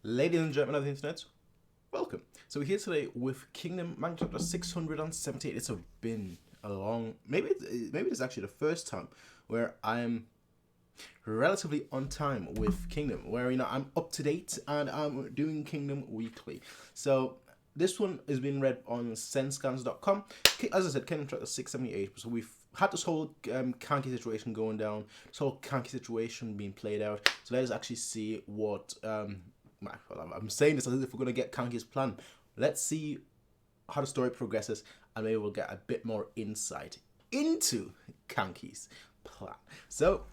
Ladies and gentlemen of the internet, welcome. So we're here today with Kingdom Manga chapter 678. It's been a long, maybe it's actually the first time where I'm relatively on time with Kingdom, where I'm up to date and I'm doing Kingdom weekly. So this one is being read on senscans.com. As I said, Kingdom chapter 678. So we've had this whole Kanki situation going down, this whole Kanki situation being played out. So let us actually see what I'm saying this as if we're going to get Kanki's plan. Let's see how the story progresses, and maybe we'll get a bit more insight into Kanki's plan. So,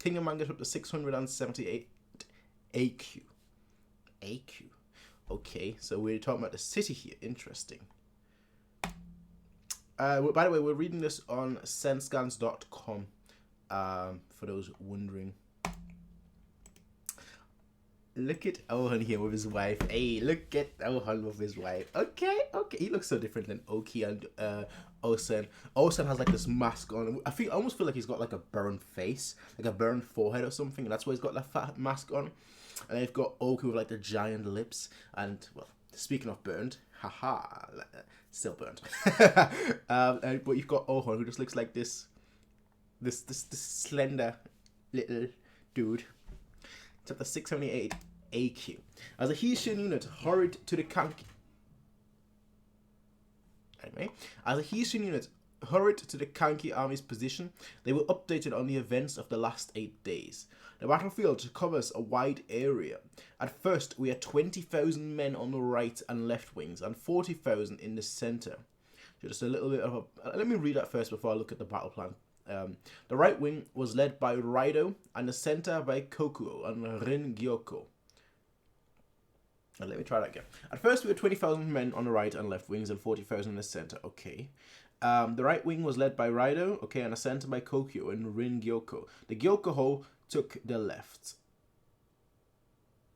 Kingdom Manga chapter 678, Eikyuu. Eikyuu. Okay, so we're talking about the city here. Interesting. By the way, we're reading this on senscans.com, for those wondering. Look at Ohan here with his wife. Hey, look at Ohan with his wife. Okay. He looks so different than Oki and Osen. Osen has like this mask on. I almost feel like he's got like a burned face, like a burned forehead or something. And that's why he's got that fat mask on. And they've got Oki with like the giant lips. And well, speaking of burned, haha, still burned. But you've got Ohan who just looks like this slender little dude. Chapter 678, Eikyuu. As a Hi Shin Unit hurried to the Kanki... As a Hi Shin Unit hurried to the Kanki army's position, they were updated on the events of the last 8 days. The battlefield covers a wide area. At first, we had 20,000 men on the right and left wings, and 40,000 in the center. So just a little bit of a... Let me read that first before I look at the battle plan. The right wing was led by Raido and the center by Kokuo and Rin Gyoko. And let me try that again. At first we had 20,000 men on the right and left wings and 40,000 in the center. Okay. The right wing was led by Raido, okay, and the center by Kokuo and Rin Gyoko. The Gyoko took the left.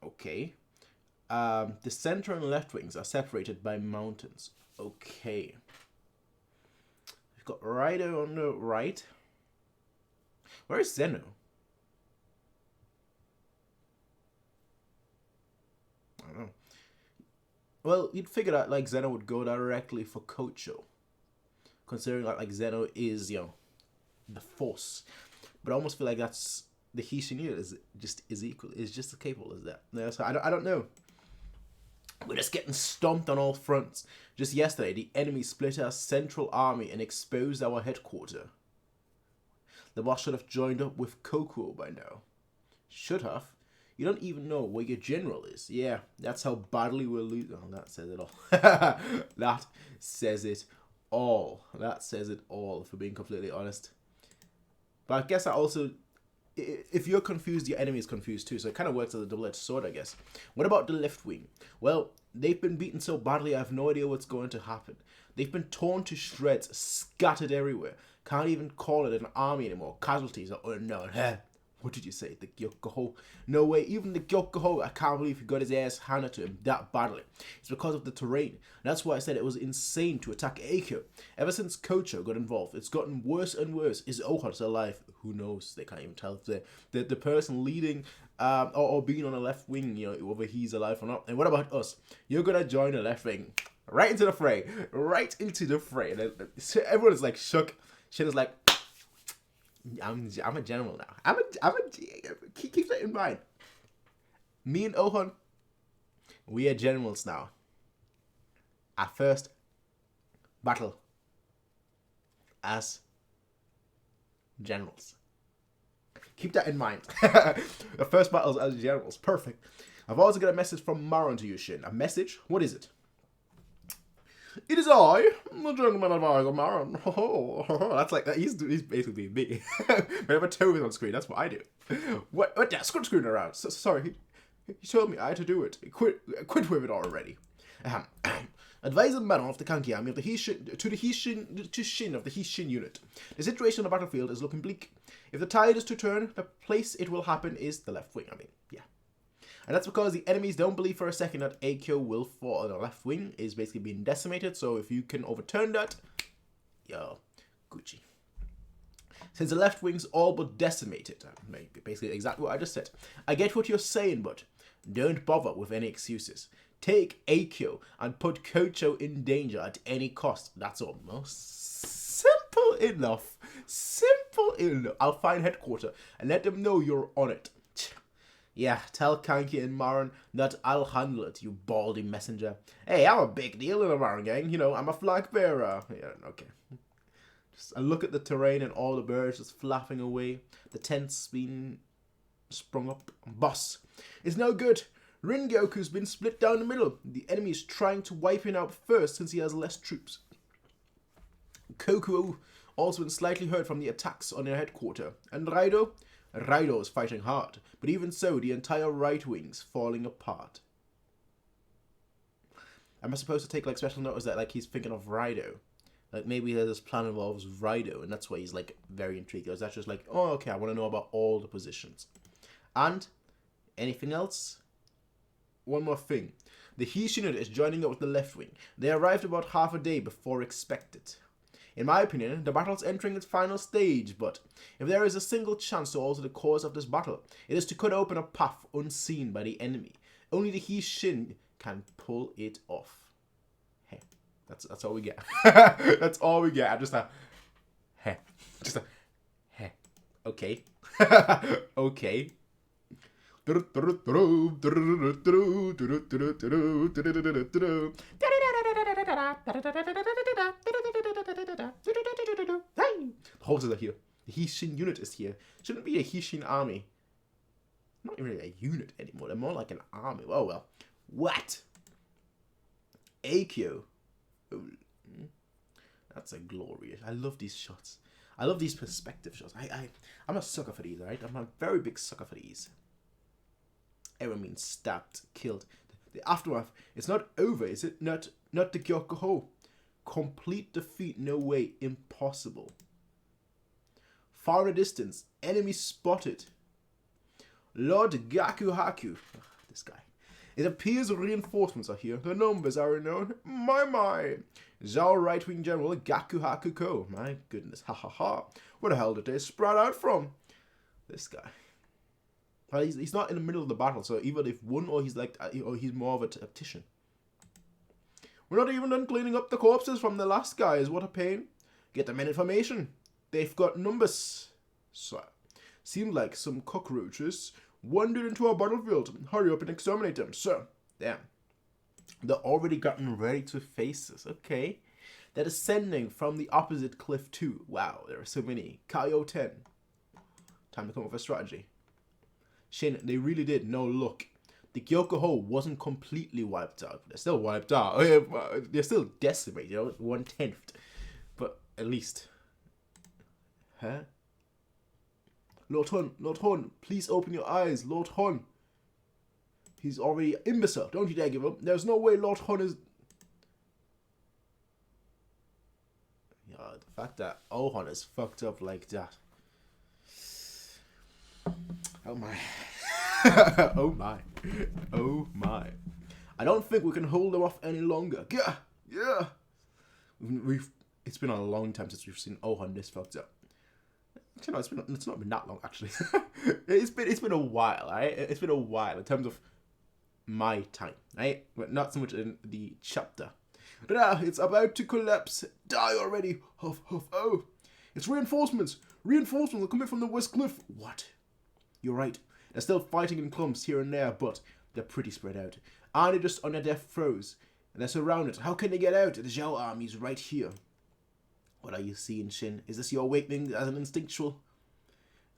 Okay. The center and left wings are separated by mountains. Okay. We've got Raido on the right. Where is Zeno? I don't know. Well, you'd figure that like Zeno would go directly for Kocho, considering like Zeno is the force. But I almost feel like that's the Hi Shin Unit is just as capable as that. Yeah, so I don't know. We're just getting stomped on all fronts. Just yesterday, the enemy split our central army and exposed our headquarters. The boss should have joined up with Kokuo by now. Should have? You don't even know where your general is. Yeah, that's how badly we're losing. Oh, that says it all. That says it all. That says it all, if we're being completely honest. But I guess I also... If you're confused, your enemy is confused too. So it kind of works as a double-edged sword, I guess. What about the left wing? Well, they've been beaten so badly, I have no idea what's going to happen. They've been torn to shreds, scattered everywhere. Can't even call it an army anymore. Casualties are unknown. What did you say? The Gyoko? No way. Even the Gyoko, I can't believe he got his ass handed to him that badly. It's because of the terrain. That's why I said it was insane to attack Eikyuu. Ever since Kocho got involved, it's gotten worse and worse. Is Ohan still alive? Who knows? They can't even tell if the person leading or being on the left wing, whether he's alive or not. And what about us? You're gonna join the left wing. Right into the fray. Right into the fray. And everyone is like shook. Shit is like, I'm a general now. Keep that in mind. Me and Ohan, we are generals now. Our first battle as generals. Keep that in mind. The first battles as generals. Perfect. I've also got a message from Maron to you, Shin. A message? What is it? It is I, the gentleman advisor, Maron. That's like that. He's basically me. Whenever Toby's on screen, that's what I do. What? Screen around. Sorry, he told me I had to do it. Quit with it already. Advisor Maron of the Kanki army of the Shin of the Hi Shin Unit. The situation on the battlefield is looking bleak. If the tide is to turn, the place it will happen is the left wing. Yeah. And that's because the enemies don't believe for a second that Eikyuu will fall on the left wing is basically being decimated. So if you can overturn that, yo, Gucci. Since the left wing's all but decimated. Basically exactly what I just said. I get what you're saying, but don't bother with any excuses. Take Eikyuu and put Kocho in danger at any cost. That's almost simple enough. Simple enough. I'll find headquarters and let them know you're on it. Yeah, tell Kanki and Marin that I'll handle it, you baldy messenger. Hey, I'm a big deal in the Marin gang. You know, I'm a flag bearer. Yeah, okay. I look at the terrain and all the birds just flapping away. The tent's been sprung up. Boss, it's no good. Ringyoku's been split down the middle. The enemy is trying to wipe him out first since he has less troops. Qumu also been slightly hurt from the attacks on their headquarters. And Raido is fighting hard. But even so, the entire right wing's falling apart. Am I supposed to take like special notice that like he's thinking of Raido? Like maybe this plan involves Raido and that's why he's like very intrigued. Or is that just like, oh okay, I want to know about all the positions. And anything else? One more thing. The Hi Shin Unit is joining up with the left wing. They arrived about half a day before expected. In my opinion, the battle's entering its final stage, but if there is a single chance to alter the course of this battle, it is to cut open a path unseen by the enemy. Only the Hi Shin can pull it off. Hey, that's all we get. That's all we get. Just a hey. Just a hey. Okay. Okay. The horses are here. The Hi Shin Unit is here. Shouldn't be a Hi Shin army. Not really a unit anymore. They're more like an army. Oh well. What? Eikyuu. That's a glorious. I love these shots. I love these perspective shots. I'm a sucker for these, right? I'm a very big sucker for these. Everyone means stabbed, killed. The aftermath. It's not over, is it? Not the Gyokuho. Complete defeat, no way, impossible. Far in the distance, enemy spotted. Lord Gakuhaku. This guy. It appears reinforcements are here. The numbers are unknown. My. Zhao right-wing general Gakuhaku. My goodness. Ha ha ha. Where the hell did they sprout out from? This guy. Well, he's not in the middle of the battle, so either they've won or he's like, or he's more of a tactician. We're not even done cleaning up the corpses from the last guys. What a pain. Get them in information. They've got numbers. So, seemed like some cockroaches wandered into our battlefield. Hurry up and exterminate them. So, damn. They're already gotten ready to face us. Okay. They're descending from the opposite cliff too. Wow, there are so many. Kaio 10. Time to come up with a strategy. Shin, they really did. No, look. The Gyokuho wasn't completely wiped out. They're still wiped out. They're still decimated, you know, 1/10. But at least. Huh? Lord Hun, please open your eyes. Lord Hun. He's already imbecile. Don't you dare give up. There's no way Lord Hun is... Yeah, the fact that Ohun is fucked up like that. Oh my. Oh my. Oh my. I don't think we can hold them off any longer. Yeah. It's been a long time since we've seen Ohun this fucked up. You know, it's not been that long actually. it's been a while, right? It's been a while in terms of my time, right? But not so much in the chapter. But it's about to collapse. Die already. Huff. Oh, it's reinforcements. Reinforcements are coming from the west cliff. What? You're right. They're still fighting in clumps here and there, but they're pretty spread out. Aren't they just on their death throes? And they're surrounded. How can they get out? The Zhao army's right here. What are you seeing, Shin? Is this your awakening as an instinctual?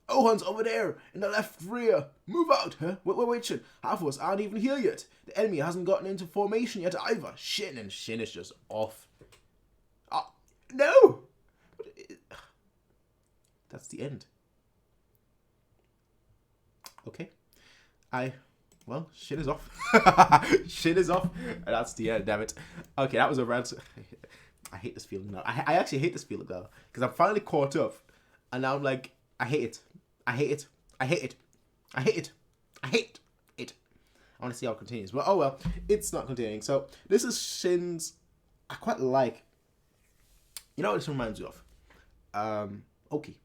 Ohun's over there, in the left rear. Move out, huh? Wait, Shin. Half of us aren't even here yet. The enemy hasn't gotten into formation yet either. Shin is just off. No! That's the end. Okay. Well, Shin is off. Shin is off. That's the end, damn it. Okay, that was a rant. I hate this feeling now. I actually hate this feeling now. Because I'm finally caught up. And now I'm like, I hate it. I want to see how it continues. But oh well, it's not continuing. So this is Shin's... I quite like... You know what this reminds me of? Oki.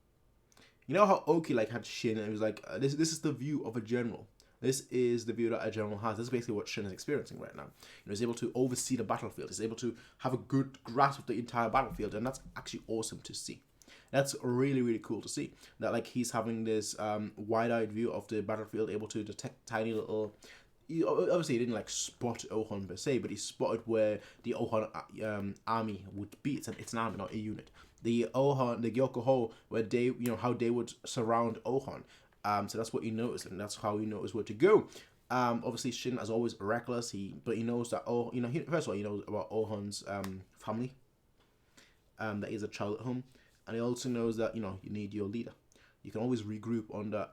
You know how Oki like had Shin and it was like, this is the view of a general. This is the view that a general has. This is basically what Shin is experiencing right now. He's able to oversee the battlefield. He's able to have a good grasp of the entire battlefield, and that's actually awesome to see. That's really, really cool to see. That like he's having this wide-eyed view of the battlefield, able to detect tiny little. Obviously, he didn't like spot Ohon per se, but he spotted where the Ohon army would be. It's an army, not a unit. The Ohon, the Gyokuho, where they, how they would surround Ohon. So that's what he noticed, and that's how he knows where to go. Obviously, Shin, as always, reckless. But he knows that first of all, he knows about Ohon's family. That he's a child at home, and he also knows that you need your leader. You can always regroup under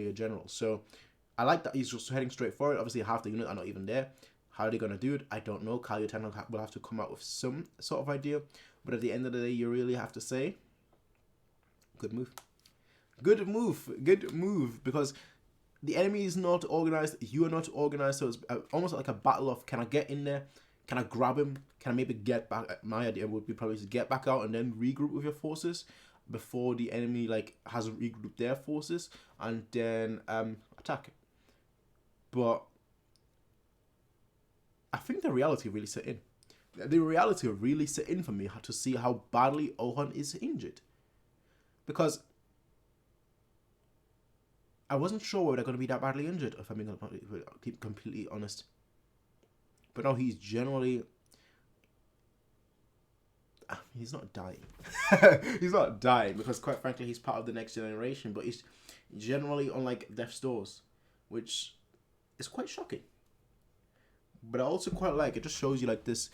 your general. So I like that he's just heading straight forward. Obviously, half the unit are not even there. How are they gonna do it? I don't know. Kalyutan will have to come out with some sort of idea. But at the end of the day, you really have to say, good move. Good move, because the enemy is not organized, you are not organized, so it's almost like a battle of, can I get in there, can I grab him, can I maybe get back. My idea would be probably to get back out and then regroup with your forces before the enemy like has regrouped their forces, and then attack. But I think the reality really set in. The reality really set in for me to see how badly Ohon is injured, because I wasn't sure whether they're going to be that badly injured, if I'm going to keep completely honest. But no, he's generally... He's not dying. He's not dying, because quite frankly, he's part of the next generation. But he's generally on, like, death's doors, which is quite shocking. But I also quite like, it just shows you, like, this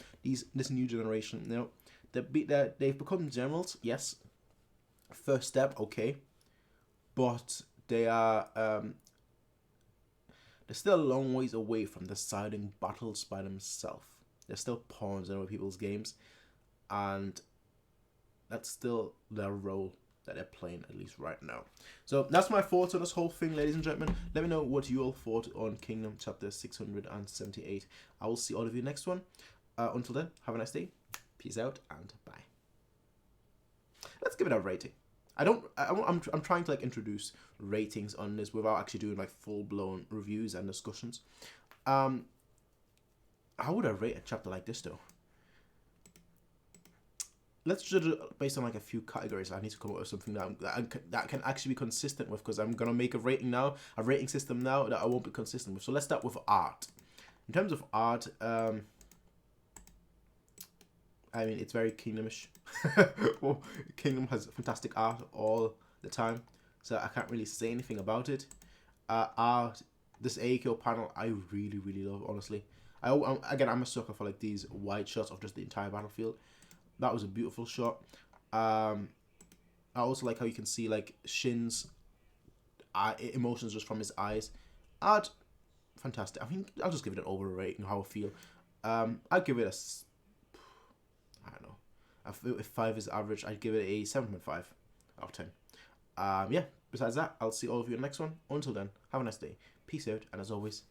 new generation, they've become generals, yes. First step, okay. But... they're still a long ways away from deciding battles by themselves. They're still pawns in other people's games, and that's still their role that they're playing, at least right now. So that's my thoughts on this whole thing, ladies and gentlemen. Let me know what you all thought on Kingdom chapter 678. I will see all of you next one. Until then, have a nice day. Peace out and bye. Let's give it a rating. I'm trying to like introduce ratings on this without actually doing like full-blown reviews and discussions. How would I rate a chapter like this though? Let's judge it based on like a few categories. I need to come up with something that can actually be consistent with, because I'm gonna make a rating system now that I won't be consistent with. So let's start with art. In terms of art, I mean, it's very Kingdomish. Well, Kingdom has fantastic art all the time, so I can't really say anything about it. Art, this Eikyuu panel, I really, really love, honestly. I'm a sucker for like these wide shots of just the entire battlefield. That was a beautiful shot. I also like how you can see like Shin's emotions just from his eyes. Art, fantastic. I mean, I'll just give it an overall rating, how I feel. I'd give it a... I don't know. If 5 is average, I'd give it a 7.5 out of 10. Yeah, besides that, I'll see all of you in the next one. Until then, have a nice day. Peace out, and as always,